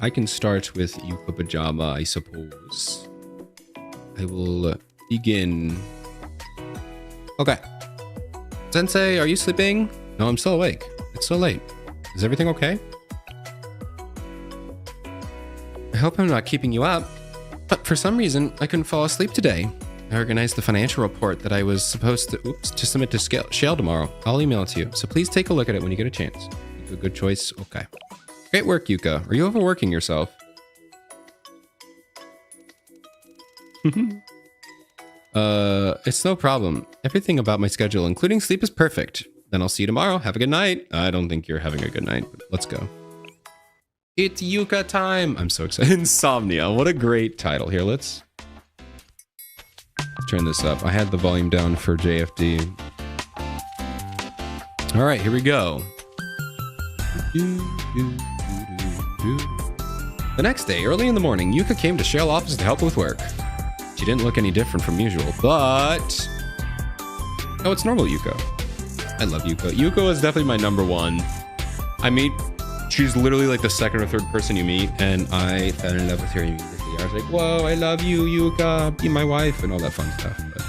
I can start with Yuuka Pajama, I suppose. I will begin. Okay. Sensei, are you sleeping? No, I'm still awake. It's so late. Is everything okay? I hope I'm not keeping you up, but for some reason, I couldn't fall asleep today. I organized the financial report that I was supposed to submit to Shale tomorrow. I'll email it to you, so please take a look at it when you get a chance. Make a good choice. Okay. Great work, Yuuka. Are you overworking yourself? It's no problem. Everything about my schedule, including sleep, is perfect. Then I'll see you tomorrow. Have a good night. I don't think you're having a good night, but let's go. It's Yuuka time. I'm so excited. Insomnia. What a great title. Here, let's turn this up. I had the volume down for JFD. All right, here we go. The next day, early in the morning, Yuuka came to Shale office to help with work. She didn't look any different from usual, but... Oh, it's normal Yuuka. I love Yuuka. Yuuka is definitely my number one. I meet... She's literally like the second or third person you meet, and I fell in love with her immediately. I was like, whoa, I love you, Yuuka. Be my wife, and all that fun stuff. But...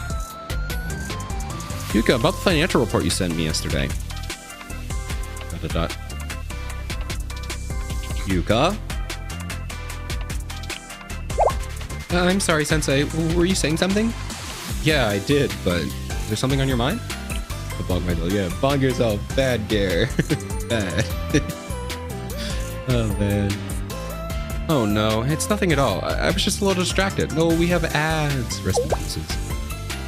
Yuuka, about the financial report you sent me yesterday. ... Yuuka? I'm sorry, Sensei. Were you saying something? Yeah, I did, but is there something on your mind? The bog my yeah, bog yourself. Bad gear. Bad. Oh, man. Oh, no. It's nothing at all. I was just a little distracted. No, we have ads. Rest in pieces.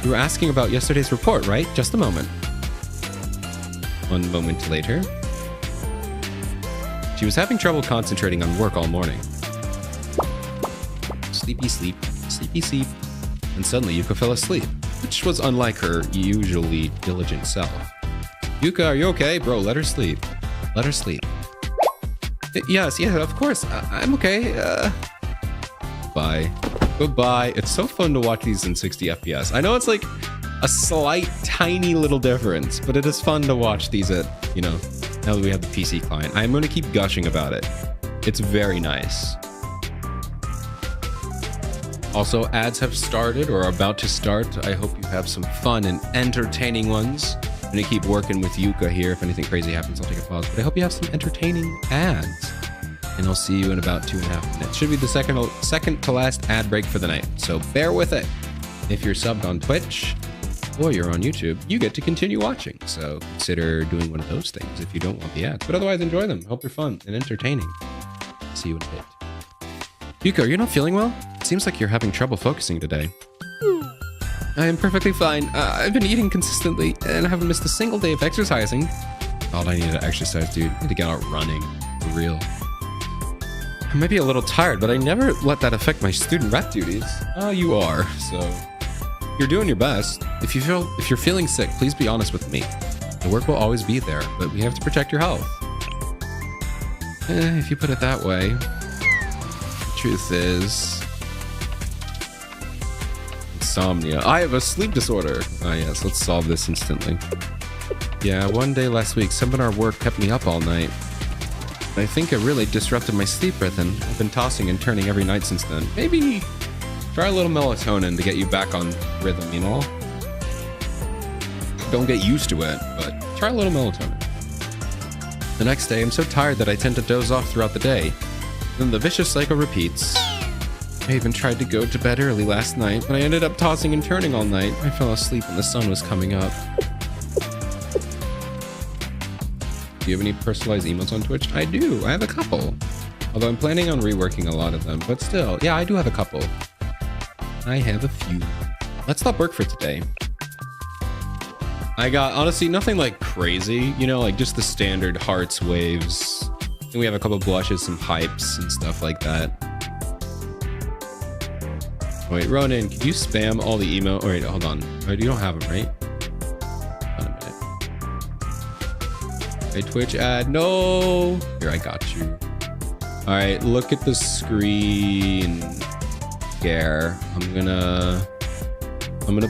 You were asking about yesterday's report, right? Just a moment. 1 moment later. She was having trouble concentrating on work all morning. Sleepy sleep, sleepy sleep. And suddenly Yuuka fell asleep, which was unlike her usually diligent self. Yuuka, are you okay? Bro, let her sleep. Let her sleep. Yes, yeah, of course. I'm okay. Bye. Goodbye. It's so fun to watch these in 60 FPS. I know it's like a slight, tiny little difference, but it is fun to watch these at, you know, now that we have the PC client. I'm going to keep gushing about it. It's very nice. Also, ads have started or are about to start. I hope you have some fun and entertaining ones. I'm going to keep working with Yuuka here. If anything crazy happens, I'll take a pause. But I hope you have some entertaining ads. And I'll see you in about 2.5 minutes. Should be the second to last ad break for the night. So bear with it. If you're subbed on Twitch or you're on YouTube, you get to continue watching. So consider doing one of those things if you don't want the ads. But otherwise, enjoy them. Hope they're fun and entertaining. See you in a bit. Yuuka, are you not feeling well? It seems like you're having trouble focusing today. I am perfectly fine. I've been eating consistently and I haven't missed a single day of exercising. God, I need to exercise, dude. I need to get out running. For real. I might be a little tired, but I never let that affect my student rep duties. You are, so... You're doing your best. If you're feeling sick, please be honest with me. The work will always be there, but we have to protect your health. If you put it that way. The truth is... Insomnia. I have a sleep disorder. Ah, yes, let's solve this instantly. Yeah, one day last week, seminar work kept me up all night. I think it really disrupted my sleep rhythm. I've been tossing and turning every night since then. Maybe try a little melatonin to get you back on rhythm, you know? Don't get used to it, but try a little melatonin. The next day, I'm so tired that I tend to doze off throughout the day. Then the vicious cycle repeats. I even tried to go to bed early last night, but I ended up tossing and turning all night. I fell asleep when the sun was coming up. Do you have any personalized emotes on Twitch? I do. I have a couple. Although I'm planning on reworking a lot of them, but still, yeah, I do have a couple. I have a few. Let's stop work for today. I got, honestly, nothing like crazy, you know, like just the standard hearts, waves. And we have a couple blushes, some hypes and stuff like that. Wait, Ronan, could you spam all the email? Oh, wait, hold on. Wait, you don't have them, right? Hold on a minute. Hey, Twitch ad. No. Here, I got you. All right, look at the screen. Here, I'm gonna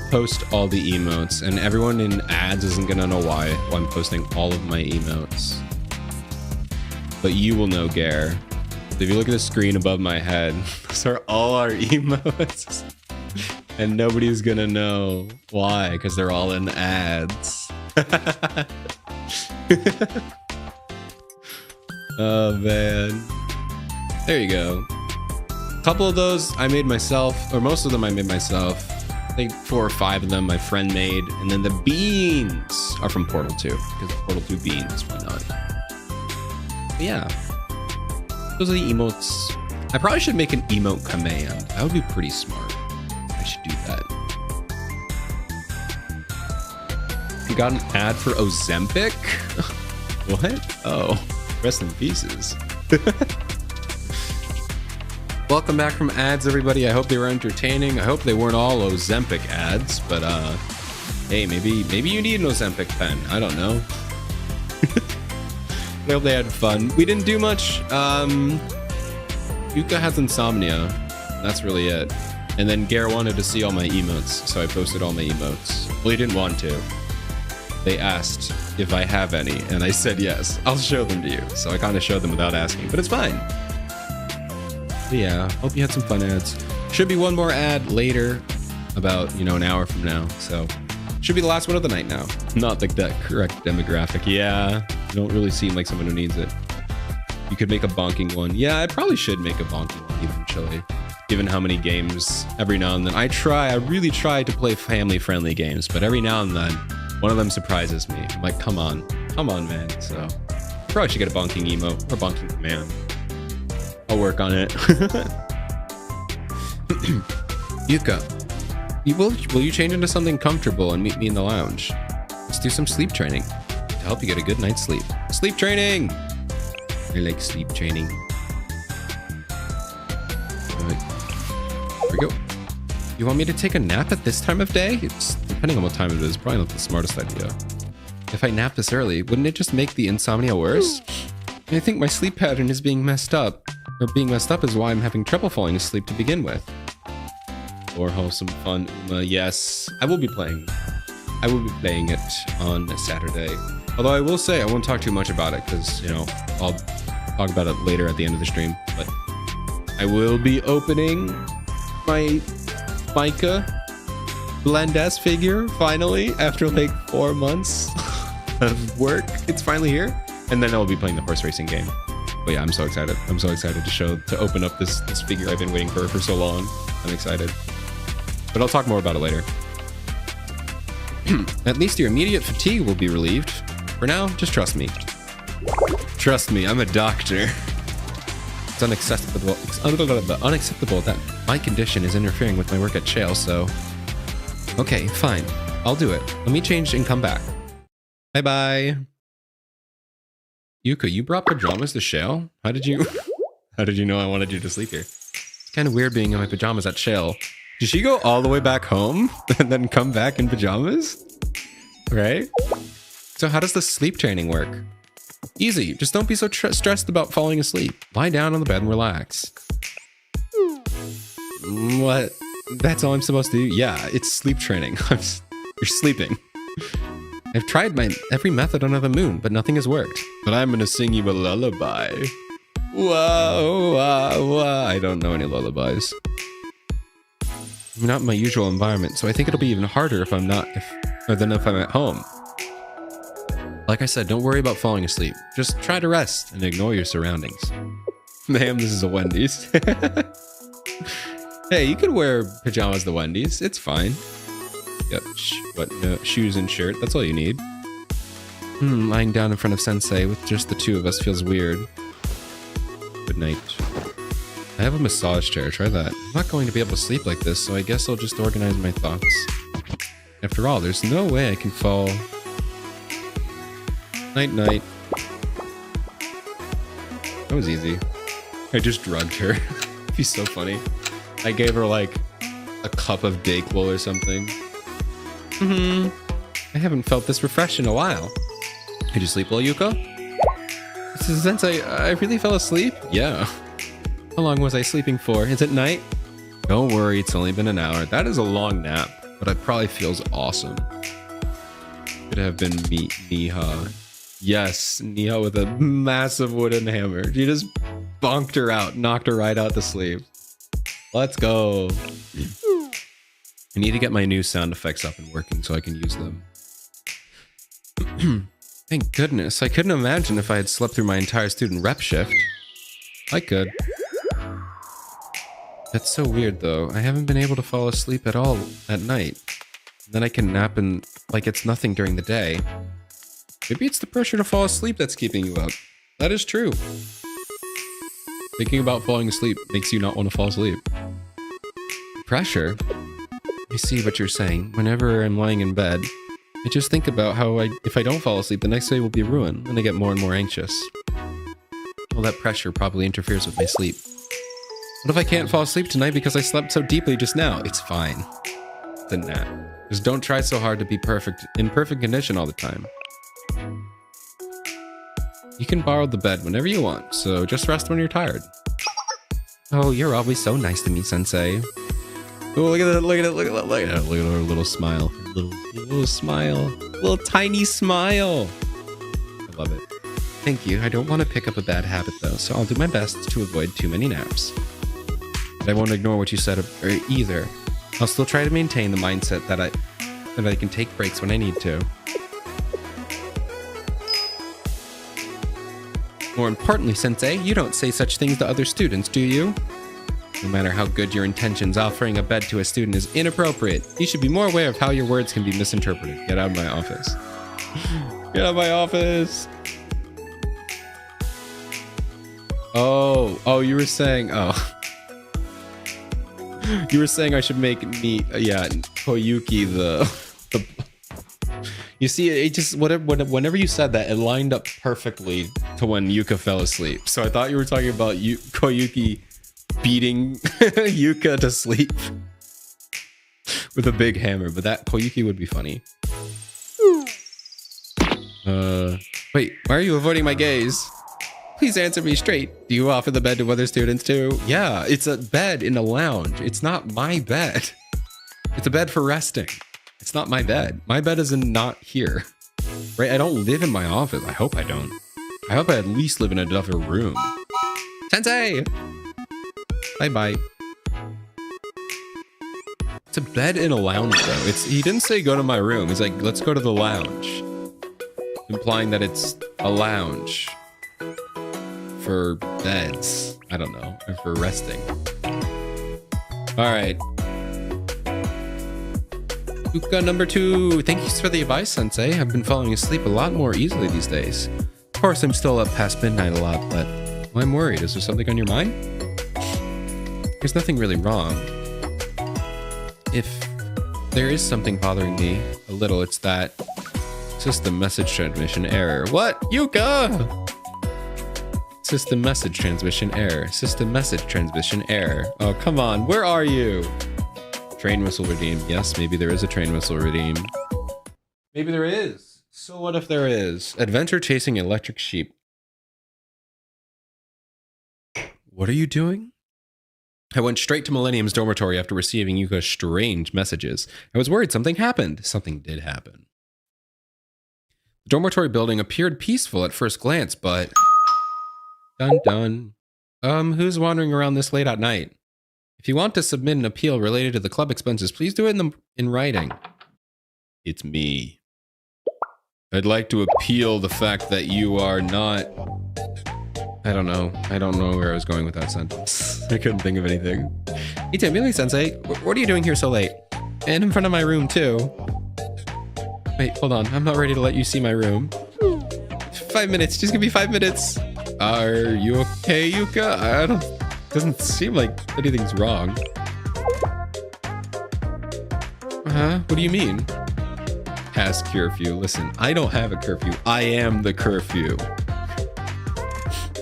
post all the emotes, and everyone in ads isn't gonna know why I'm posting all of my emotes. But you will know, Gare. If you look at the screen above my head, those are all our emotes. And nobody's gonna know why, because they're all in ads. Oh man. There you go. A couple of those I made myself, or most of them I made myself. I think 4 or 5 of them my friend made. And then the beans are from Portal 2, because Portal 2 beans, why not? But yeah. Those are the emotes. I probably should make an emote command. That would be pretty smart. I should do that. You got an ad for Ozempic? What? Oh, rest in pieces. Welcome back from ads, everybody. I hope they were entertaining. I hope they weren't all Ozempic ads, but hey, maybe you need an Ozempic pen. I don't know. I hope they had fun. We didn't do much. Yuuka has insomnia. That's really it. And then Gare wanted to see all my emotes, so I posted all my emotes. Well, he didn't want to. They asked if I have any, and I said yes. I'll show them to you. So I kind of showed them without asking, but it's fine. But yeah, hope you had some fun ads. Should be one more ad later, about, you know, an hour from now. So should be the last one of the night now. Not like that correct demographic. Yeah, you don't really seem like someone who needs it. You could make a bonking one. Yeah, I probably should make a bonking one eventually. Given how many games every now and then I really try to play family-friendly games, but every now and then one of them surprises me. I'm like, come on, man. So probably should get a bonking emote or bonking command. I'll work on it. Yuuka, will you change into something comfortable and meet me in the lounge? Let's do some sleep training to help you get a good night's sleep. Sleep training! I like sleep training. Here we go. You want me to take a nap at this time of day? It's, depending on what time it is, probably not the smartest idea. If I nap this early, wouldn't it just make the insomnia worse? I think my sleep pattern is being messed up. Or being messed up is why I'm having trouble falling asleep to begin with. Or wholesome fun. Yes, I will be playing. I will be playing it on Saturday. Although I will say I won't talk too much about it because, you know, I'll talk about it later at the end of the stream. But I will be opening my Micah Blend S figure finally after like 4 months of work. It's finally here. And then I'll be playing the horse racing game. But yeah, I'm so excited. I'm so excited to open up this figure I've been waiting for so long. I'm excited. But I'll talk more about it later. At least your immediate fatigue will be relieved. For now, just trust me. Trust me, I'm a doctor. It's unacceptable that my condition is interfering with my work at Shale, so... Okay, fine. I'll do it. Let me change and come back. Bye-bye. Yuuka, you brought pajamas to Shale? How did you know I wanted you to sleep here? It's kind of weird being in my pajamas at Shale. Did she go all the way back home and then come back in pajamas? Right? So how does the sleep training work? Easy. Just don't be so stressed about falling asleep. Lie down on the bed and relax. What? That's all I'm supposed to do? Yeah, it's sleep training. You're sleeping. I've tried every method under the moon, but nothing has worked. But I'm gonna sing you a lullaby. Whoa, whoa, whoa. I don't know any lullabies. I'm not in my usual environment, so I think it'll be even harder if I'm at home. Like I said, don't worry about falling asleep. Just try to rest and ignore your surroundings. Ma'am, this is a Wendy's. Hey, you could wear pajamas to Wendy's. It's fine. Yep, shoes and shirt. That's all you need. Lying down in front of Sensei with just the two of us feels weird. Good night. I have a massage chair. Try that. I'm not going to be able to sleep like this, so I guess I'll just organize my thoughts. After all, there's no way I can fall... Night-night. That was easy. I just drugged her. It'd be so funny. I gave her, like, a cup of Dayquil or something. I haven't felt this refreshed in a while. Did you sleep well, Yuuka? Since I really fell asleep? Yeah. How long was I sleeping for? Is it night? Don't worry, it's only been an hour. That is a long nap, but it probably feels awesome. Could have been Niha. Yes, Niha with a massive wooden hammer. She just bonked her out, knocked her right out to sleep. Let's go. I need to get my new sound effects up and working so I can use them. Thank goodness. I couldn't imagine if I had slept through my entire student rep shift. I could. That's so weird though. I haven't been able to fall asleep at all at night. Then I can nap and like it's nothing during the day. Maybe it's the pressure to fall asleep that's keeping you up. That is true. Thinking about falling asleep makes you not want to fall asleep. Pressure? I see what you're saying. Whenever I'm lying in bed, I just think about how if I don't fall asleep, the next day will be ruined, and I get more and more anxious. All that pressure probably interferes with my sleep. What if I can't fall asleep tonight because I slept so deeply just now? It's fine. It's a nap. Just don't try so hard to be in perfect condition all the time. You can borrow the bed whenever you want, so just rest when you're tired. Oh, you're always so nice to me, Sensei. Oh, look at that, look at it, look at that, look at that. Look at her little smile. Little smile. Little tiny smile. I love it. Thank you. I don't want to pick up a bad habit though, so I'll do my best to avoid too many naps. But I won't ignore what you said either. I'll still try to maintain the mindset that I can take breaks when I need to. More importantly, Sensei, you don't say such things to other students, do you? No matter how good your intentions, offering a bed to a student is inappropriate. You should be more aware of how your words can be misinterpreted. Get out of my office. Get out of my office. Oh, you were saying, you were saying I should make Koyuki the you see, it just, whenever you said that, it lined up perfectly to when Yuuka fell asleep. So I thought you were talking about Koyuki beating Yuuka to sleep with a big hammer, but that Koyuki would be funny. Wait, why are you avoiding my gaze? Please answer me straight. Do you offer the bed to other students too? Yeah, it's a bed in a lounge. It's not my bed. It's a bed for resting. It's not my bed. My bed is not here. Right? I don't live in my office. I hope I don't. I hope I at least live in another room. Sensei! Bye-bye. It's a bed in a lounge though. He didn't say go to my room. He's like, let's go to the lounge. Implying that it's a lounge. For beds. I don't know. Or for resting. Alright. Yuuka number 2. Thank you for the advice, Sensei. I've been falling asleep a lot more easily these days. Of course, I'm still up past midnight a lot, but I'm worried. Is there something on your mind? There's nothing really wrong. If there is something bothering me a little, it's that system message transmission error. What? Yuuka! System message transmission error. System message transmission error. Oh, come on. Where are you? Train whistle redeemed. Yes, maybe there is a train whistle redeemed. Maybe there is. So what if there is? Adventure chasing electric sheep. What are you doing? I went straight to Millennium's dormitory after receiving Yuuka's strange messages. I was worried something happened. Something did happen. The dormitory building appeared peaceful at first glance, but... Dun dun. Who's wandering around this late at night? If you want to submit an appeal related to the club expenses, please do it in writing. It's me. I'd like to appeal the fact that you are not... I don't know. I don't know where I was going with that sentence. I couldn't think of anything. Itami-sensei, what are you doing here so late? And in front of my room, too. Wait, hold on. I'm not ready to let you see my room. 5 minutes. Just give me 5 minutes. Are you okay, Yuuka? Doesn't seem like anything's wrong. What do you mean? Has curfew. Listen, I don't have a curfew. I am the curfew.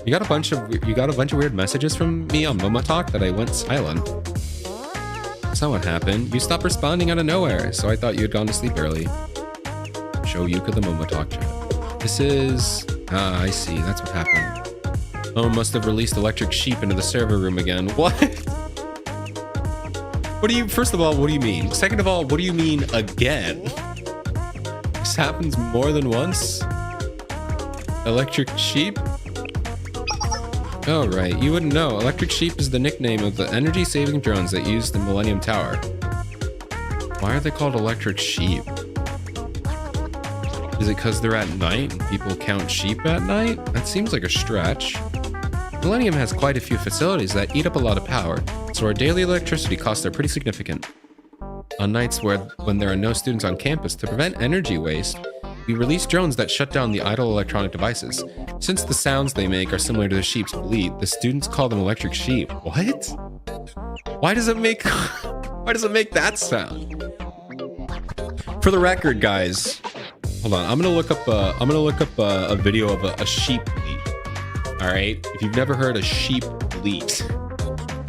You got a bunch of weird messages from me on Momo Talk that I went silent. That's not what happened. You stopped responding out of nowhere, so I thought you had gone to sleep early. Show Yuuka the Momo Talk chat. This is... I see. That's what happened. Momo must have released electric sheep into the server room again. What? First of all, what do you mean? Second of all, what do you mean again? This happens more than once? Electric sheep? Oh, right. You wouldn't know. Electric Sheep is the nickname of the energy-saving drones that use the Millennium Tower. Why are they called Electric Sheep? Is it because they're at night and people count sheep at night? That seems like a stretch. Millennium has quite a few facilities that eat up a lot of power, so our daily electricity costs are pretty significant. On nights when there are no students on campus, to prevent energy waste, we release drones that shut down the idle electronic devices. Since the sounds they make are similar to the sheep's bleat, the students call them Electric Sheep. What? Why does it make that sound? For the record, guys, hold on. I'm gonna look up a video of a sheep bleat. All right. If you've never heard a sheep bleat,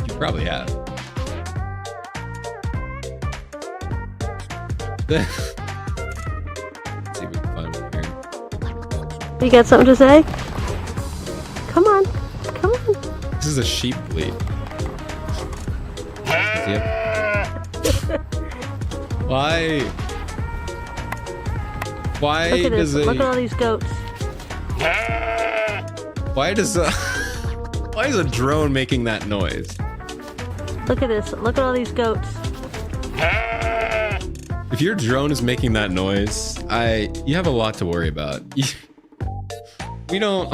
you probably have. Let's see if we can find one here. You got something to say? Come on. Come on. This is a sheep bleat. Yep. Why? Why look at does this. it? Look at all these goats. Why is a drone making that noise? Look at this. Look at all these goats. If your drone is making that noise, you have a lot to worry about. We don't.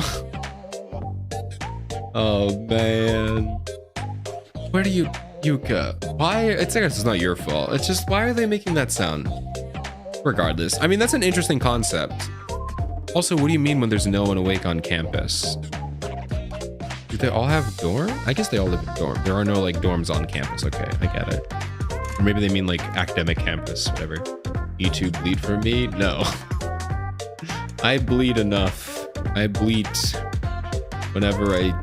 Oh man. Where do you, Yuuka? Why? It's I guess it's not your fault. It's just why are they making that sound? Regardless, I mean that's an interesting concept. Also, what do you mean when there's no one awake on campus? Do they all have dorm? I guess they all live in dorm. There are no like dorms on campus. Okay, I get it. Or maybe they mean like academic campus, whatever. You2 bleed for me? No. I bleed enough. I bleed whenever I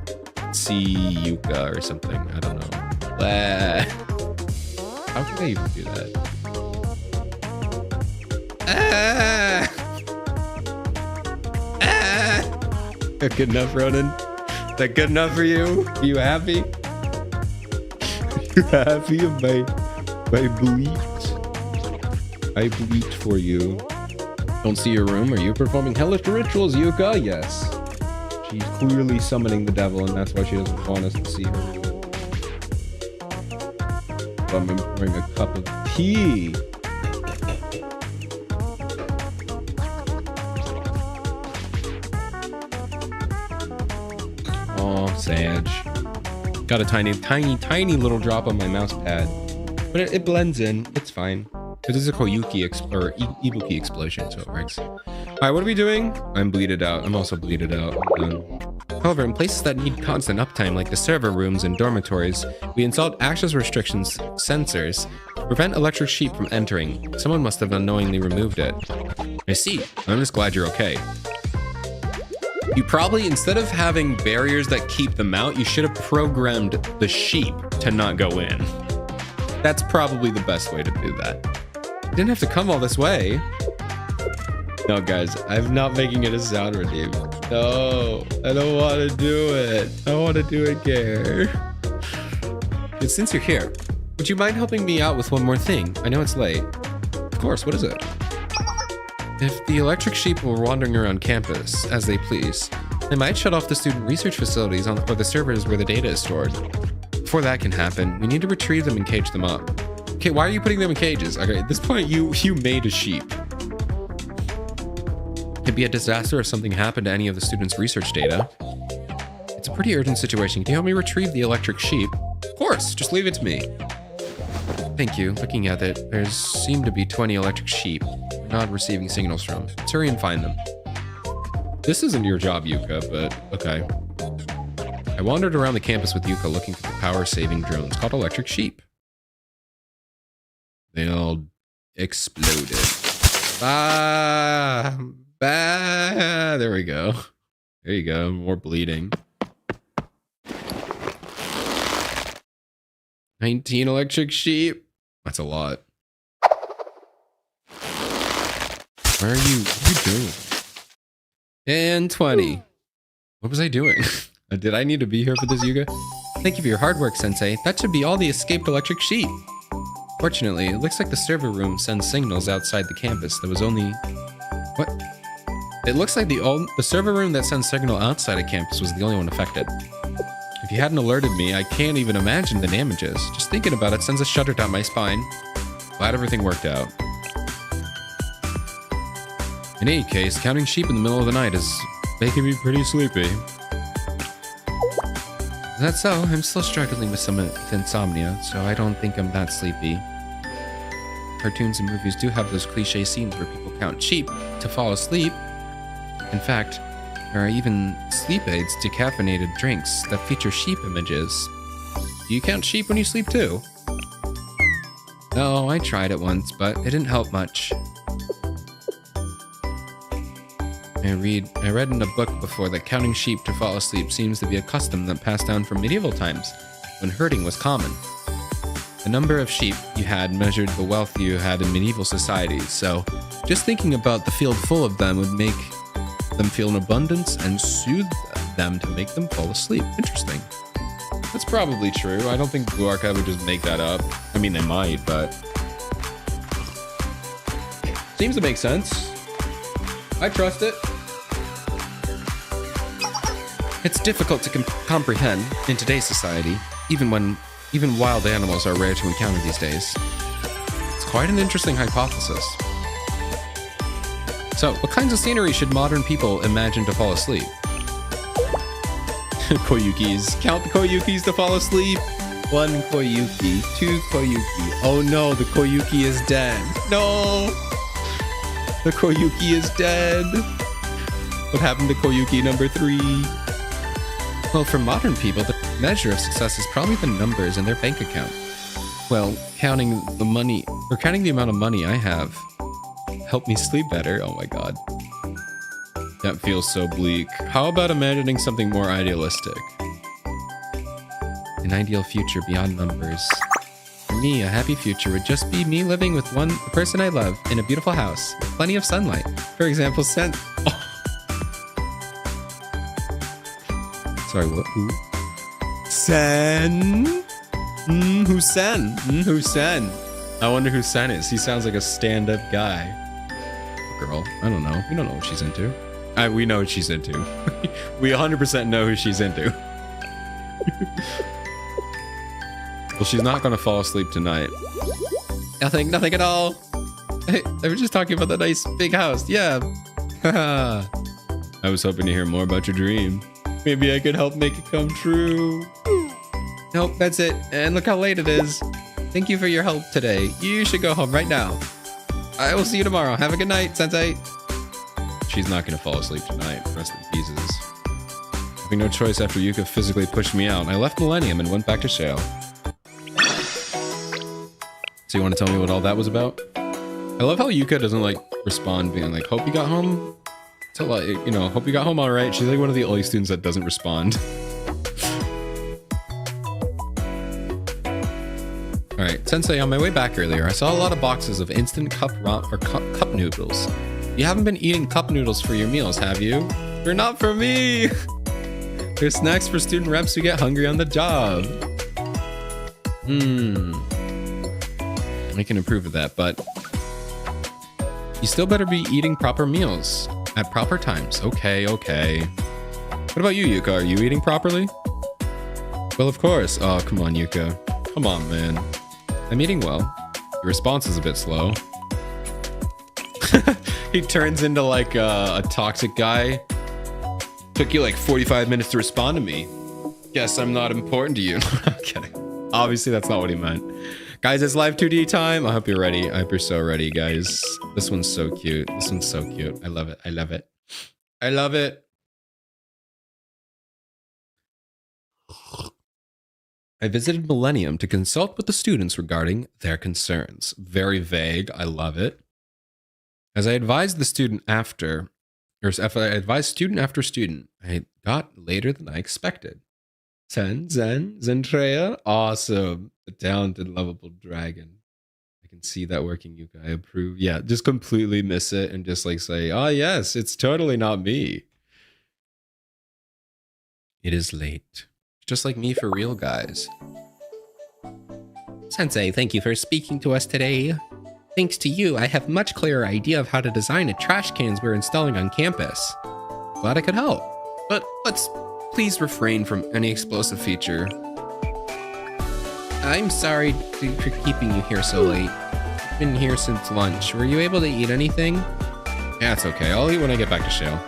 see Yuuka or something. I don't know. How can I even do that? Good enough, Ronan? Is that good enough for you? Are you happy? You happy of my bleat? I bleat for you. Don't see your room. Are you performing hellish rituals, Yuuka? Yes. She's clearly summoning the devil, and that's why she doesn't want us to see her room. I'm pouring a cup of tea. Oh, Sag. Got a tiny little drop on my mouse pad. But it blends in. It's fine. This is a Koyuki Ibuki explosion, so it works. Alright, what are we doing? I'm bleeded out. I'm also bleeded out. However, in places that need constant uptime, like the server rooms and dormitories, we installed access restrictions sensors to prevent Electric Sheep from entering. Someone must have unknowingly removed it. I see. I'm just glad you're okay. You probably, instead of having barriers that keep them out, you should have programmed the sheep to not go in. That's probably the best way to do that. You didn't have to come all this way. No, guys, I'm not making it a sound redeem. No, I don't want to do it. I don't want to do it, Care. And since you're here, would you mind helping me out with one more thing? I know it's late. Of course, what is it? If the Electric Sheep were wandering around campus as they please, they might shut off the student research facilities or the servers where the data is stored. Before that can happen, we need to retrieve them and cage them up. Okay, why are you putting them in cages? Okay, at this point, you made a sheep. It'd be a disaster if something happened to any of the students' research data. It's a pretty urgent situation. Can you help me retrieve the Electric Sheep? Of course, just leave it to me. Thank you. Looking at it, there seem to be 20 Electric Sheep we're not receiving signals from. Let's hurry and find them. This isn't your job, Yuuka, but okay. I wandered around the campus with Yuuka looking for the power-saving drones called Electric Sheep. They all exploded. There we go. There you go. More bleeding. 19 Electric Sheep. That's a lot. What are you doing? And 20. What was I doing? Did I need to be here for this, Yuuka? Thank you for your hard work, Sensei. That should be all the escaped Electric Sheep. Fortunately, it looks like the server room sends signals outside the campus. There was only... What? It looks like the server room that sends signal outside of campus was the only one affected. If you hadn't alerted me, I can't even imagine the damages. Just thinking about it sends a shudder down my spine. Glad everything worked out. In any case, counting sheep in the middle of the night is making me pretty sleepy. That's so. I'm still struggling with some insomnia, so I don't think I'm that sleepy. Cartoons and movies do have those cliche scenes where people count sheep to fall asleep. In fact, there are even sleep aids, decaffeinated drinks that feature sheep images. Do you count sheep when you sleep too? No, I tried it once, but it didn't help much. I read in a book before that counting sheep to fall asleep seems to be a custom that passed down from medieval times, when herding was common. The number of sheep you had measured the wealth you had in medieval societies, so just thinking about the field full of them would make them feel in abundance and soothe them to make them fall asleep. Interesting. That's probably true. I don't think Blue Archive would just make that up. I mean, they might, but... seems to make sense. I trust it. It's difficult to comprehend in today's society, even wild animals are rare to encounter these days. It's quite an interesting hypothesis. So, what kinds of scenery should modern people imagine to fall asleep? Koyukis. Count the Koyukis to fall asleep. 1 Koyuki, 2 Koyuki. Oh no, the Koyuki is dead. No! The Koyuki is dead. What happened to Koyuki number 3? Well, for modern people, the measure of success is probably the numbers in their bank account. Well, counting the amount of money I have helped me sleep better. Oh my god. That feels so bleak. How about imagining something more idealistic? An ideal future beyond numbers. For me, a happy future would just be me living with the person I love in a beautiful house with plenty of sunlight. For example, oh. Sorry, what? Who? Sen? Who's Sen? Who's Sen? I wonder who Sen is. He sounds like a stand-up guy. Girl. I don't know. We don't know what she's into. We know what she's into. We 100% know who she's into. Well, she's not gonna fall asleep tonight. Nothing at all. Hey, they were just talking about the nice big house. Yeah. I was hoping to hear more about your dream. Maybe I could help make it come true. Nope, that's it. And look how late it is. Thank you for your help today. You should go home right now. I will see you tomorrow. Have a good night, Sensei. She's not gonna fall asleep tonight. Rest in pieces. Having no choice after Yuuka physically pushed me out, I left Millennium and went back to Shale. So you want to tell me what all that was about? I love how Yuuka doesn't like respond being like, hope you got home. To like, you know, hope you got home all right. She's like one of the only students that doesn't respond. All right, Sensei, on my way back earlier, I saw a lot of boxes of instant cup noodles. You haven't been eating cup noodles for your meals, have you? They're not for me. They're snacks for student reps who get hungry on the job. I can approve of that, but you still better be eating proper meals at proper times. Okay. What about you, Yuuka? Are you eating properly? Well, of course. Oh, come on, Yuuka. Come on, man. I'm eating well. Your response is a bit slow. He turns into like a toxic guy. Took you like 45 minutes to respond to me. Guess I'm not important to you. I'm kidding. Obviously, that's not what he meant. Guys, it's live 2D time. I hope you're ready. I hope you're so ready, guys. This one's so cute. This one's so cute. I love it. I love it. I love it. I visited Millennium to consult with the students regarding their concerns. Very vague. I love it. As I advised student after student, I got later than I expected. Zentreya, awesome. A talented, lovable dragon. I can see that working, Yuuka. I approve. Yeah, just completely miss it and just like say, oh yes, it's totally not me. It is late. Just like me for real, guys. Sensei, thank you for speaking to us today. Thanks to you, I have a much clearer idea of how to design the trash cans we're installing on campus. Glad I could help. But let's Please refrain from any explosive feature. I'm sorry for keeping you here so late. I've been here since lunch. Were you able to eat anything? Yeah, it's okay. I'll eat when I get back to Shale.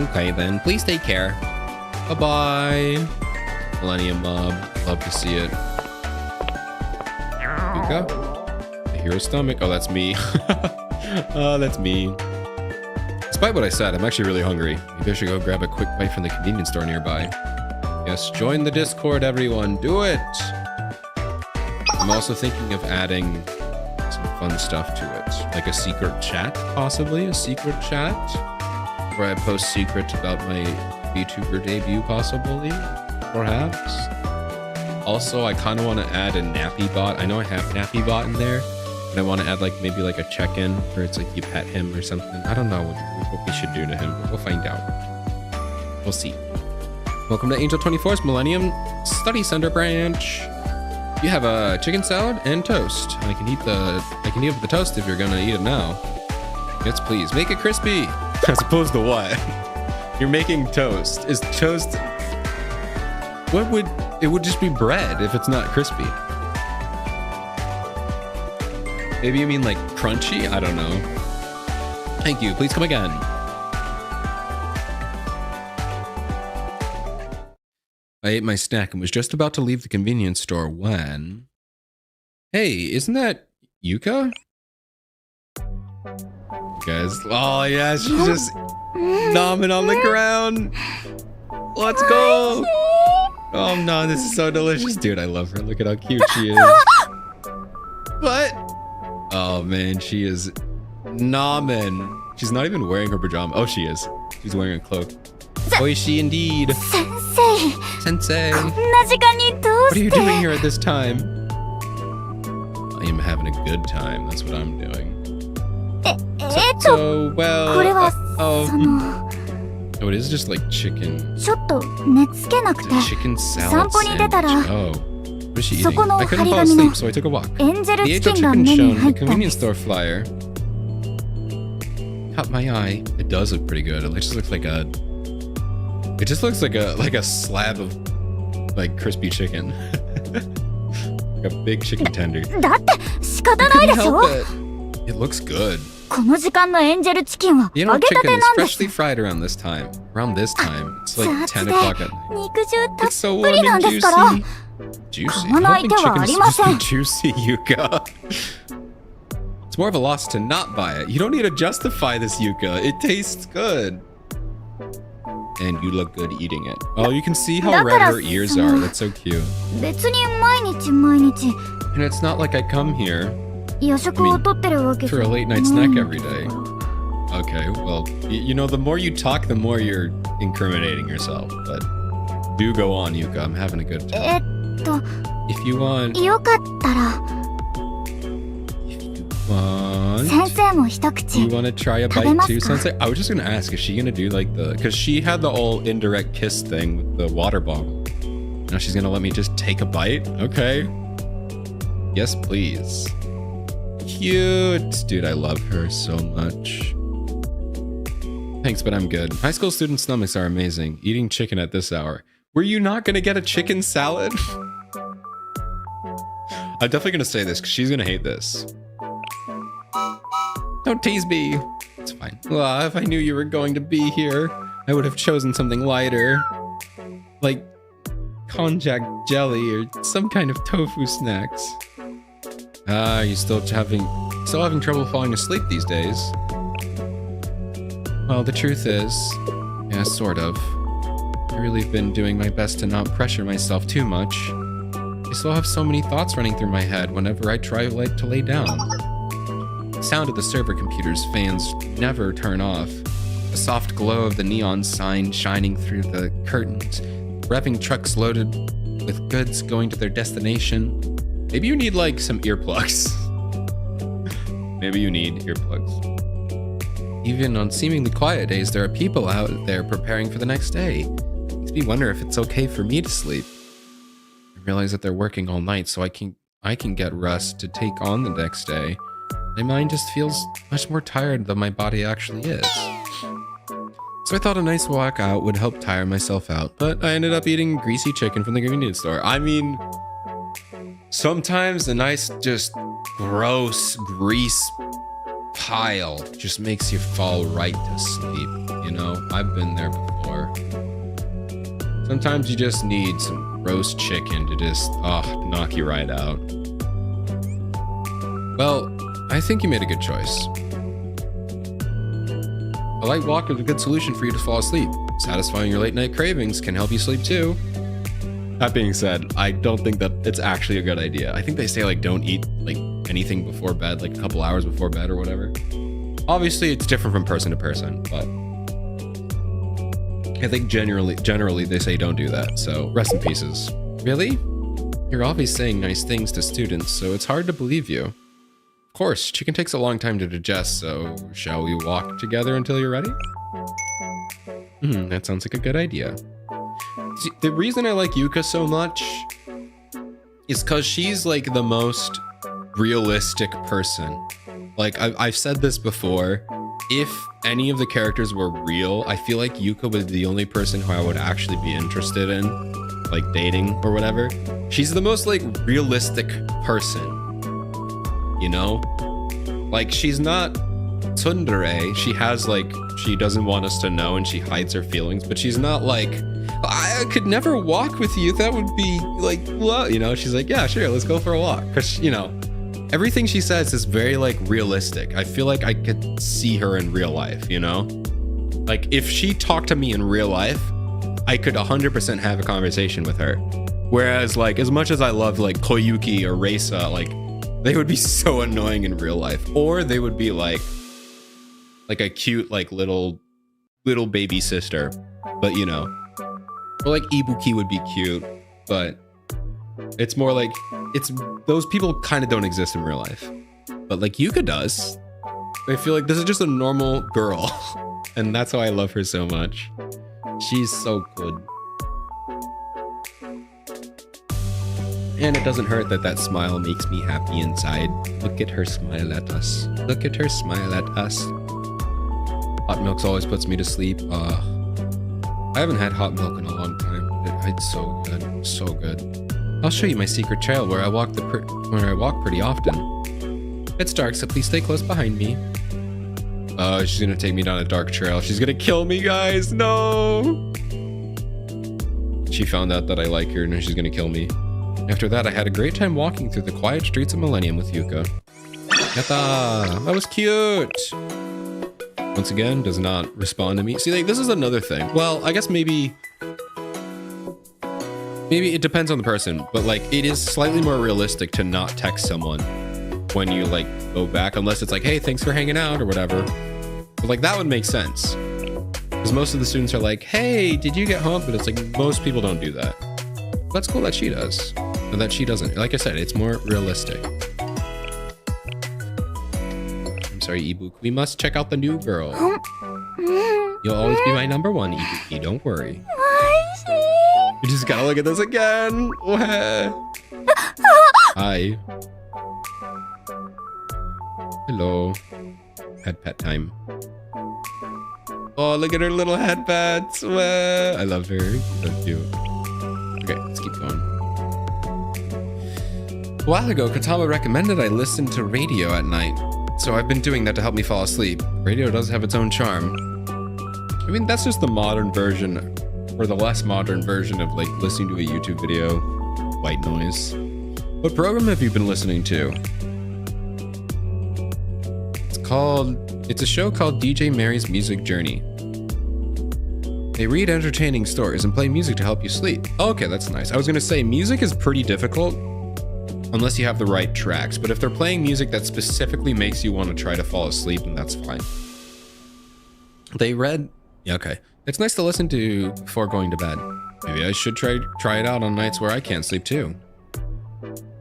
Okay then, please take care. Bye-bye. Millennium Mob, love to see it. Yuuka? I hear a stomach. Oh, that's me. Oh, that's me. Despite what I said, I'm actually really hungry. Maybe I should go grab a quick bite from the convenience store nearby. Yes, join the Discord, everyone. Do it! I'm also thinking of adding some fun stuff to it. Like a secret chat, possibly? A secret chat? Where I post secrets about my VTuber debut, possibly? Perhaps? Also, I kind of want to add a nappy bot. I know I have nappy bot in there, but I want to add like maybe like a check-in where it's like you pet him or something. I don't know what we should do to him, but we'll find out. We'll see. Welcome to Angel 24's Millennium Study Center branch. You have a chicken salad and toast. I can eat up the toast if you're gonna eat it now. Yes, please. Make it crispy. As opposed to what? You're making toast. Is toast... It would just be bread if it's not crispy. Maybe you mean like crunchy? I don't know. Thank you. Please come again. I ate my snack and was just about to leave the convenience store when... Hey, isn't that Yuuka? Guys, oh yeah, she's just nomming on the ground. Let's go. Oh no, this is so delicious. Dude, I love her. Look at how cute she is. What? Oh man, she is nomming. She's not even wearing her pajamas. Oh, she is. She's wearing a cloak. Oishi indeed. Sensei. What are you doing here at this time? I am having a good time. That's what I'm doing. So well. Oh, it is just like chicken. It's a chicken salad sandwich. Oh. What is she eating? I couldn't fall asleep, so I took a walk. The Angel chicken shown in the convenience store flyer caught my eye. It does look pretty good. It just looks like a... It just looks like a slab of like crispy chicken. Like a big chicken tender. I couldn't help it. It looks good. You know, chicken is freshly fried around this time. Around this time. It's like 10 o'clock at night. It's so warm and juicy. Juicy? I don't think chicken's supposed to be juicy, Yuuka. It's more of a loss to not buy it. You don't need to justify this, Yuuka. It tastes good. And you look good eating it. Oh, you can see how red her ears are. That's so cute. And it's not like I come here for a late night snack every day. Okay, well, you know, the more you talk, the more you're incriminating yourself. But do go on, Yuuka. I'm having a good time. If you want... Do you want to try a bite too, Sensei? I was just going to ask, is she going to do like the... Because she had the whole indirect kiss thing with the water bottle. Now she's going to let me just take a bite? Okay. Yes, please. Cute. Dude, I love her so much. Thanks, but I'm good. High school student stomachs are amazing. Eating chicken at this hour. Were you not going to get a chicken salad? I'm definitely going to say this because she's going to hate this. Don't tease me. It's fine. Well, if I knew you were going to be here, I would have chosen something lighter. Like konjac jelly or some kind of tofu snacks. Ah, you still having trouble falling asleep these days? Well, the truth is, yeah, sort of. I really have been doing my best to not pressure myself too much. I still have so many thoughts running through my head whenever I try to lay down. The sound of the server computer's fans never turn off. The soft glow of the neon sign shining through the curtains. Revving trucks loaded with goods going to their destination. Maybe you need like some earplugs. Maybe you need earplugs. Even on seemingly quiet days, there are people out there preparing for the next day. Makes me wonder if it's okay for me to sleep. I realize that they're working all night, so I can get rest to take on the next day. My mind just feels much more tired than my body actually is. So I thought a nice walk out would help tire myself out, but I ended up eating greasy chicken from the convenience store. I mean, sometimes a nice, just gross grease pile just makes you fall right to sleep. You know, I've been there before. Sometimes you just need some roast chicken to just, knock you right out. Well, I think you made a good choice. A light walk is a good solution for you to fall asleep. Satisfying your late night cravings can help you sleep too. That being said, I don't think that it's actually a good idea. I think they say like don't eat like anything before bed, like a couple hours before bed or whatever. Obviously it's different from person to person, but I think generally they say don't do that. So rest in pieces. Really? You're always saying nice things to students, so it's hard to believe you. Of course, chicken takes a long time to digest, so shall we walk together until you're ready? That sounds like a good idea. See, the reason I like Yuuka so much is because she's like the most realistic person. Like I've said this before, if any of the characters were real, I feel like Yuuka was the only person who I would actually be interested in, like dating or whatever. She's the most like realistic person, you know? Like she's not tsundere. She has like, she doesn't want us to know and she hides her feelings, but she's not like, I could never walk with you. That would be like, you know, she's like, yeah, sure, let's go for a walk. Cause you know, everything she says is very like realistic. I feel like I could see her in real life, you know? Like if she talked to me in real life, I could 100% have a conversation with her. Whereas like, as much as I love like Koyuki or Reisa, like they would be so annoying in real life. Or they would be like a cute, like little baby sister, but you know, or like Ibuki would be cute, but it's more like, it's those people kind of don't exist in real life, but like Yuuka does. I feel like this is just a normal girl and that's why I love her so much. She's so good. And it doesn't hurt that that smile makes me happy inside. Look at her smile at us. Look at her smile at us. Hot milk always puts me to sleep. I haven't had hot milk in a long time. It's so good, so good. I'll show you my secret trail where I walk pretty often. It's dark, so please stay close behind me. Oh, she's gonna take me down a dark trail. She's gonna kill me, guys. No. She found out that I like her, and now she's gonna kill me. After that, I had a great time walking through the quiet streets of Millennium with Yuuka. Yatta! That was cute! Once again, does not respond to me. See, like, this is another thing. Well, I guess maybe it depends on the person, but like, it is slightly more realistic to not text someone when you like go back, unless it's like, hey, thanks for hanging out or whatever. But like, that would make sense. Because most of the students are like, hey, did you get home? But it's like, most people don't do that. That's cool that she does. But that she doesn't. Like I said, it's more realistic. I'm sorry, Ibuki. We must check out the new girl. You'll always be my number one, Ibuki. Don't worry. You just gotta look at this again. Hi. Hello. Pet time. Oh, look at her little head pets. I love her. So cute. Okay, let's keep going. A while ago, Katama recommended I listen to radio at night, so I've been doing that to help me fall asleep. Radio does have its own charm. I mean, that's just the modern version, or the less modern version of like listening to a YouTube video, white noise. What program have you been listening to? It's a show called DJ Mary's Music Journey. They read entertaining stories and play music to help you sleep. Okay, that's nice. I was gonna say, music is pretty difficult unless you have the right tracks, but if they're playing music that specifically makes you want to try to fall asleep, then that's fine. Yeah, okay. It's nice to listen to before going to bed. Maybe I should try it out on nights where I can't sleep too.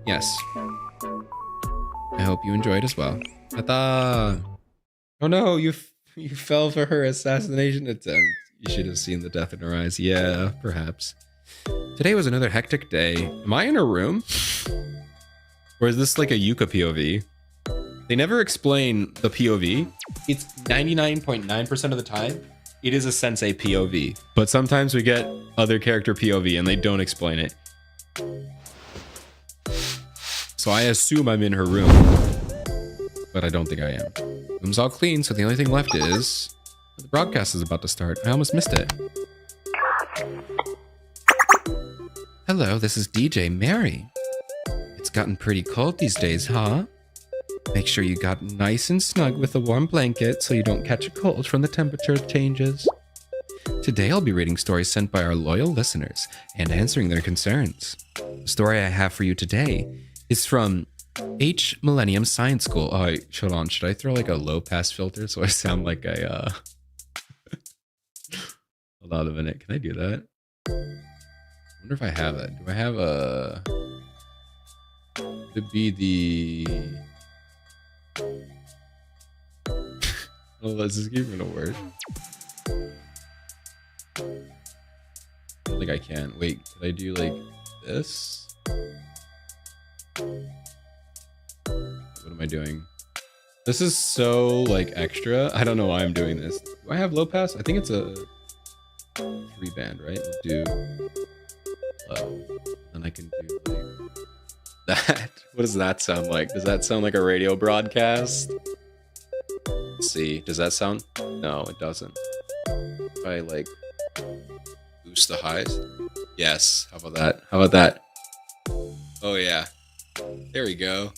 Yes. I hope you enjoyed as well. Ata! Oh no, you fell for her assassination attempt. You should have seen the death in her eyes. Yeah, perhaps. Today was another hectic day. Am I in her room? Or is this like a Yuuka POV? They never explain the POV. It's 99.9% of the time. it is a sensei POV, but sometimes we get other character POV and they don't explain it. So I assume I'm in her room, but I don't think I am. Room's all clean, so the only thing left is the broadcast is about to start. I almost missed it. Hello, this is DJ Mary. It's gotten pretty cold these days, huh? Make sure you got nice and snug with a warm blanket so you don't catch a cold from the temperature changes. Today I'll be reading stories sent by our loyal listeners and answering their concerns. The story I have for you today is from H Millennium Science School. Oh, hold on. Should I throw like a low pass filter so I sound like a Hold on a minute. Can I do that? I wonder if I have it. Do I have a... Could be the... Oh, let's just give it a word. I don't think I can. Wait, could I do like this? What am I doing? This is so like extra. I don't know why I'm doing this. Do I have low pass? I think it's a 3-band, right? We'll do low. And I can do like that. What does that sound like? Does that sound like a radio broadcast? Let's see. Does that sound? No, it doesn't. If I like boost the highs? Yes. How about that? How about that? Oh yeah. There we go.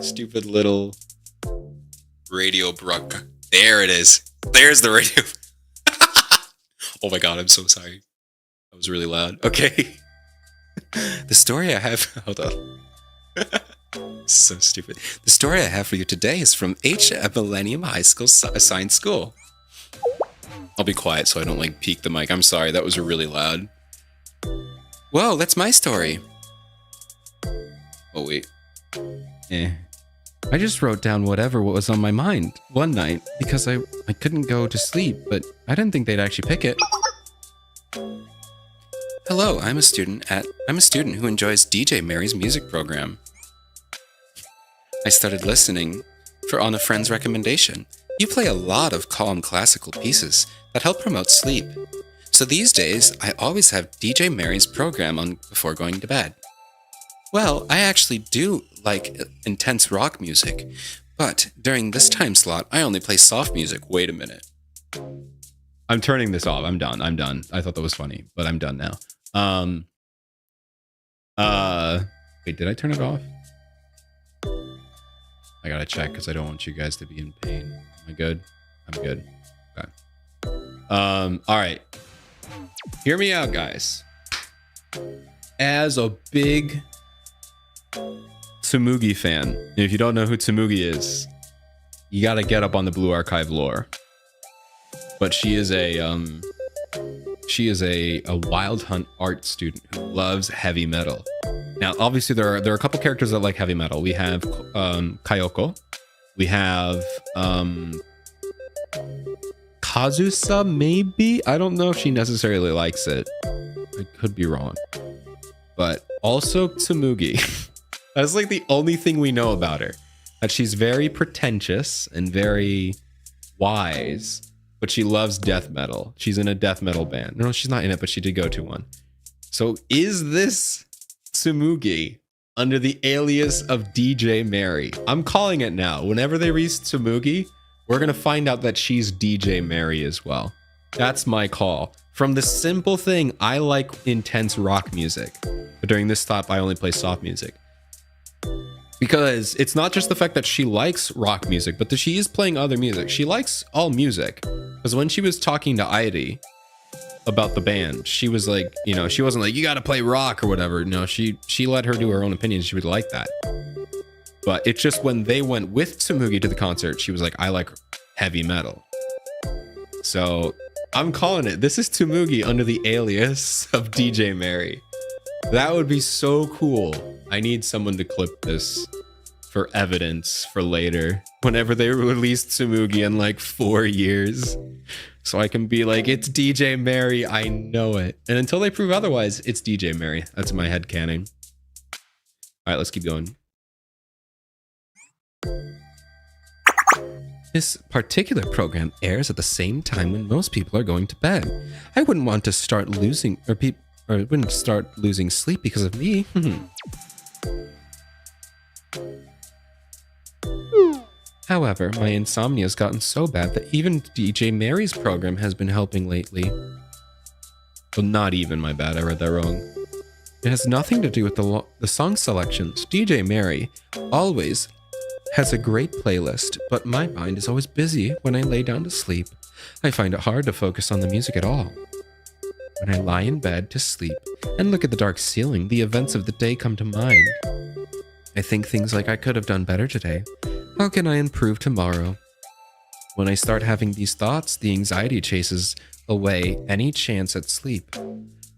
Stupid little radio broadcast. There it is. There's the radio. Oh my god, I'm so sorry. That was really loud. Okay. The story I have... Hold on. So stupid. The story I have for you today is from H at Millennium High School Science School. I'll be quiet so I don't like peek the mic. I'm sorry, that was really loud. Whoa, that's my story. Oh wait. I just wrote down whatever was on my mind one night because I couldn't go to sleep, but I didn't think they'd actually pick it. Hello, I'm a student who enjoys DJ Mary's music program. I started listening on a friend's recommendation. You play a lot of calm classical pieces that help promote sleep. So these days, I always have DJ Mary's program on before going to bed. Well, I actually do like intense rock music, but during this time slot, I only play soft music. Wait a minute. I'm turning this off. I'm done. I thought that was funny, but I'm done now. Wait, did I turn it off? I gotta check because I don't want you guys to be in pain. Am I good? I'm good. Okay. All right. Hear me out, guys. As a big Tsumugi fan, and if you don't know who Tsumugi is, you gotta get up on the Blue Archive lore. But she is a Wild Hunt art student who loves heavy metal. Now, obviously, there are a couple characters that like heavy metal. We have Kayoko. We have Kazusa, maybe? I don't know if she necessarily likes it. I could be wrong. But also Tsumugi. That's like the only thing we know about her. That she's very pretentious and very wise, but she loves death metal. She's in a death metal band. No, she's not in it, but she did go to one. So is this Tsumugi under the alias of DJ Mary? I'm calling it now. Whenever they release Tsumugi, we're going to find out that she's DJ Mary as well. That's my call. From the simple thing, I like intense rock music, but during this stop, I only play soft music. Because it's not just the fact that she likes rock music, but that she is playing other music. She likes all music. Because when she was talking to Airi about the band, she was like, you know, she wasn't like, you got to play rock or whatever. No, she let her do her own opinion. She would like that. But it's just when they went with Tsumugi to the concert, she was like, I like heavy metal. So I'm calling it. This is Tsumugi under the alias of DJ Mary. That would be so cool. I need someone to clip this for evidence for later. Whenever they release Tsumugi in like 4 years. So I can be like, it's DJ Mary. I know it. And until they prove otherwise, it's DJ Mary. That's my headcanon. All right, let's keep going. This particular program airs at the same time when most people are going to bed. I wouldn't want to start losing wouldn't start losing sleep because of me. However, my insomnia has gotten so bad that even DJ Mary's program has been helping lately. Well, not even, my bad, I read that wrong. It has nothing to do with the song selections. DJ Mary always has a great playlist, but my mind is always busy when I lay down to sleep. I find it hard to focus on the music at all. When I lie in bed to sleep and look at the dark ceiling, the events of the day come to mind. I think things like I could have done better today. How can I improve tomorrow? When I start having these thoughts, the anxiety chases away any chance at sleep.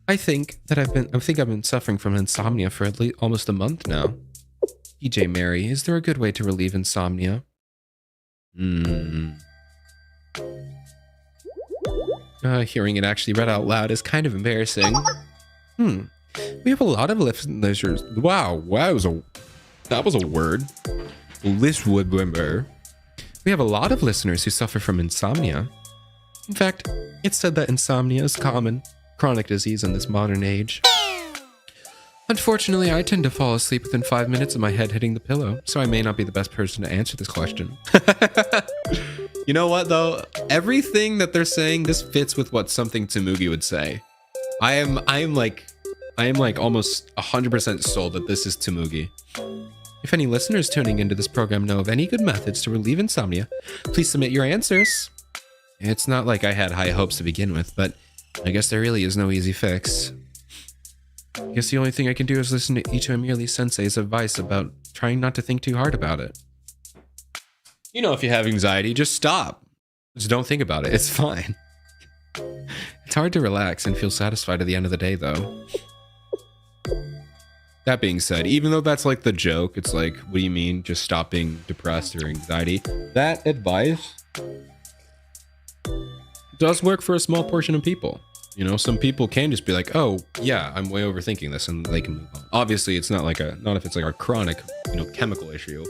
I think I've been suffering from insomnia for at least almost a month now. DJ Mary, is there a good way to relieve insomnia? Hearing it actually read out loud is kind of embarrassing. We have a lot of listeners. Wow, that was a word. Listener. We have a lot of listeners who suffer from insomnia. In fact, it's said that insomnia is common chronic disease in this modern age. Unfortunately, I tend to fall asleep within 5 minutes of my head hitting the pillow, so I may not be the best person to answer this question. You know what, though? Everything that they're saying, this fits with what something Tsumugi would say. I am like almost 100% sold that this is Tsumugi. If any listeners tuning into this program know of any good methods to relieve insomnia, please submit your answers. It's not like I had high hopes to begin with, but I guess there really is no easy fix. I guess the only thing I can do is listen to Ichigo Sensei's advice about trying not to think too hard about it. You know, if you have anxiety, just stop. Just don't think about it. It's fine. It's hard to relax and feel satisfied at the end of the day, though. That being said, even though that's like the joke, it's like, what do you mean? Just stop being depressed or anxiety? That advice does work for a small portion of people. You know, some people can just be like, oh, yeah, I'm way overthinking this, and they can move on. Obviously, it's not if it's like a chronic, chemical issue,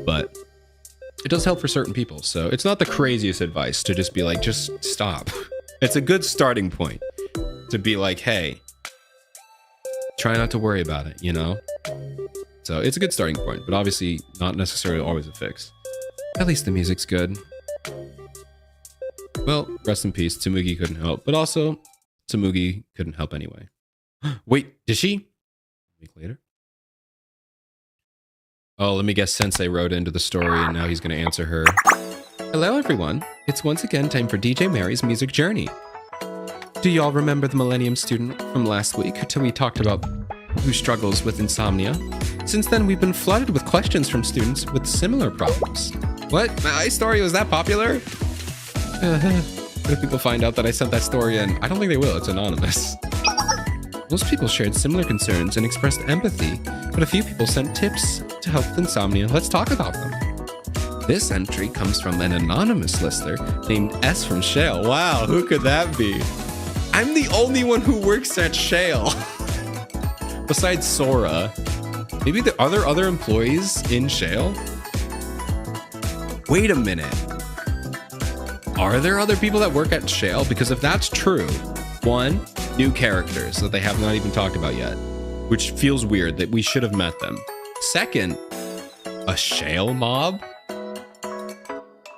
but it does help for certain people. So it's not the craziest advice to just be like, just stop. It's a good starting point to be like, hey, try not to worry about it, So it's a good starting point, but obviously not necessarily always a fix. At least the music's good. Well, rest in peace, Tsumugi couldn't help, but also Tsumugi couldn't help anyway. Wait, did she? A week later? Oh, let me guess, Sensei wrote into the story and now he's going to answer her. Hello, everyone. It's once again time for DJ Mary's music journey. Do y'all remember the Millennium student from last week till we talked about who struggles with insomnia? Since then, we've been flooded with questions from students with similar problems. What? My story was that popular? What if people find out that I sent that story in? I don't think they will. It's anonymous. Most people shared similar concerns and expressed empathy, but a few people sent tips to help with insomnia. Let's talk about them. This entry comes from an anonymous listener named S from Shale. Wow, who could that be? I'm the only one who works at Shale. Besides Sora. Maybe are there other employees in Shale? Wait a minute. Are there other people that work at Shale? Because if that's true, one, new characters that they have not even talked about yet, which feels weird that we should have met them. Second, a Shale mob?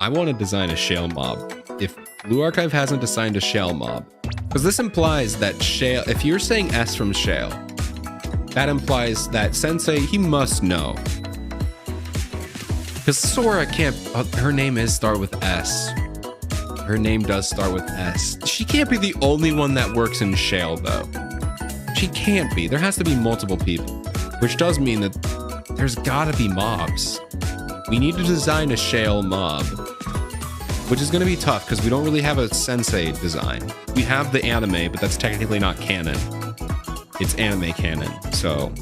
I want to design a Shale mob. If Blue Archive hasn't designed a Shale mob, because this implies that Shale, if you're saying S from Shale, that implies that Sensei, he must know. Because Sora can't, her name is start with S. Her name does start with S. She can't be the only one that works in Shale, though. She can't be. There has to be multiple people, which does mean that there's gotta be mobs. We need to design a Shale mob, which is gonna be tough because we don't really have a Sensei design. We have the anime, but that's technically not canon. It's anime canon, so.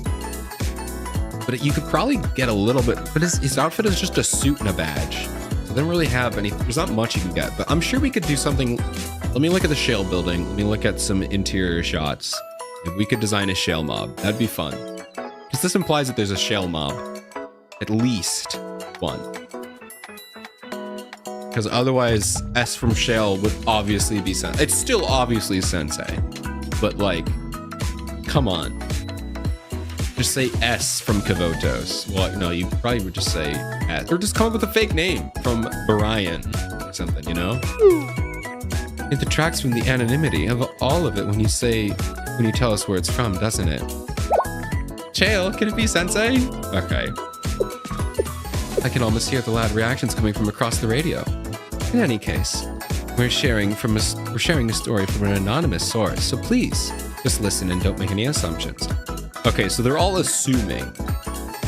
But you could probably get a little bit, but his outfit is just a suit and a badge. They don't really have any, there's not much you can get, but I'm sure we could do something. Let me look at the Shale building. Let me look at some interior shots. If we could design a Shale mob, that'd be fun. Because this implies that there's a Shale mob. At least one. because otherwise S from Shale would obviously be Sensei. It's still obviously Sensei, but like, come on. Just say S from Kavotos. Well, no, you probably would just say S. Or just come up with a fake name from Brian or something, you know? It detracts from the anonymity of all of it when you tell us where it's from, doesn't it? Chael, can it be Sensei? Okay. I can almost hear the loud reactions coming from across the radio. In any case, we're sharing a story from an anonymous source, so please just listen and don't make any assumptions. Okay, so they're all assuming,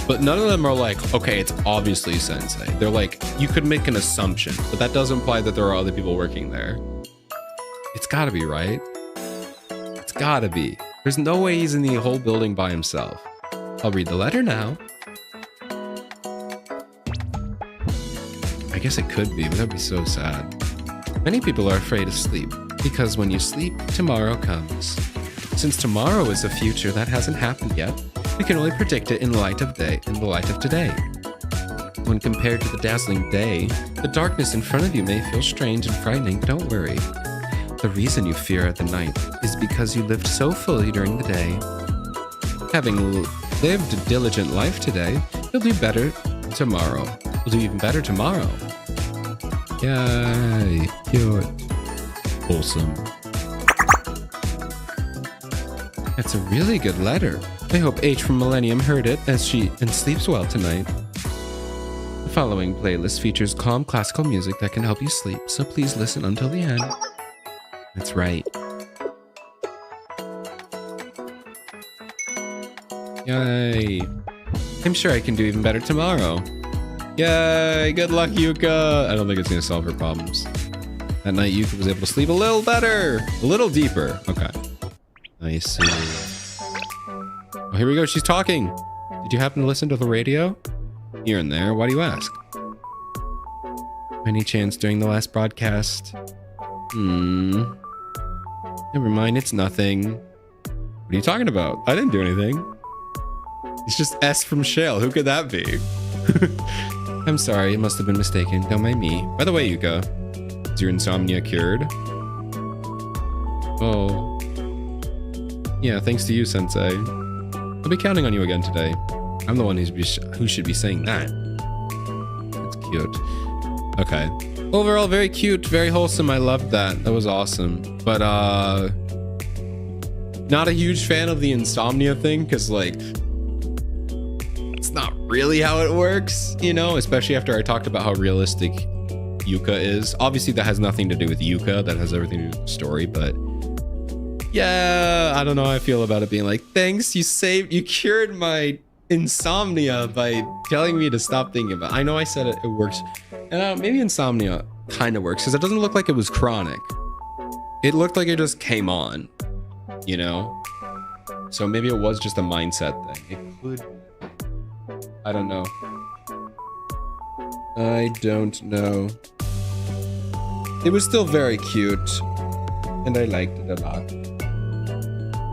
but none of them are like, okay, it's obviously Sensei. They're like, you could make an assumption, but that does imply that there are other people working there. It's gotta be, right? It's gotta be. There's no way he's in the whole building by himself. I'll read the letter now. I guess it could be, but that'd be so sad. Many people are afraid of sleep, because when you sleep, tomorrow comes. Since tomorrow is a future that hasn't happened yet, we can only predict it in the light of today. When compared to the dazzling day, the darkness in front of you may feel strange and frightening, but don't worry. The reason you fear the night is because you lived so fully during the day. Having lived a diligent life today, you'll do better tomorrow. You'll do even better tomorrow. Yay, cute. Wholesome. That's a really good letter. I hope H from Millennium heard it and sleeps well tonight. The following playlist features calm classical music that can help you sleep, so please listen until the end. That's right. Yay. I'm sure I can do even better tomorrow. Yay, good luck, Yuuka. I don't think it's gonna solve her problems. That night, Yuuka was able to sleep a little better, a little deeper. Okay. I see. Oh, here we go. She's talking. Did you happen to listen to the radio? Here and there. Why do you ask? Any chance during the last broadcast? Never mind. It's nothing. What are you talking about? I didn't do anything. It's just S from Shale. Who could that be? I'm sorry. It must have been mistaken. Don't mind me. By the way, Yuuka, is your insomnia cured? Oh. Yeah, thanks to you, Sensei. I'll be counting on you again today. I'm the one who should be saying that. That's cute. Okay. Overall, very cute, very wholesome. I loved that. That was awesome. But, not a huge fan of the insomnia thing, because, like, it's not really how it works, you know? Especially after I talked about how realistic Yuuka is. Obviously, that has nothing to do with Yuuka. That has everything to do with the story, but... yeah, I don't know how I feel about it being like, thanks, you cured my insomnia by telling me to stop thinking about it. I know I said it works. And maybe insomnia kind of works because it doesn't look like it was chronic. It looked like it just came on, you know? So maybe it was just a mindset thing. It could. I don't know. I don't know. It was still very cute. And I liked it a lot.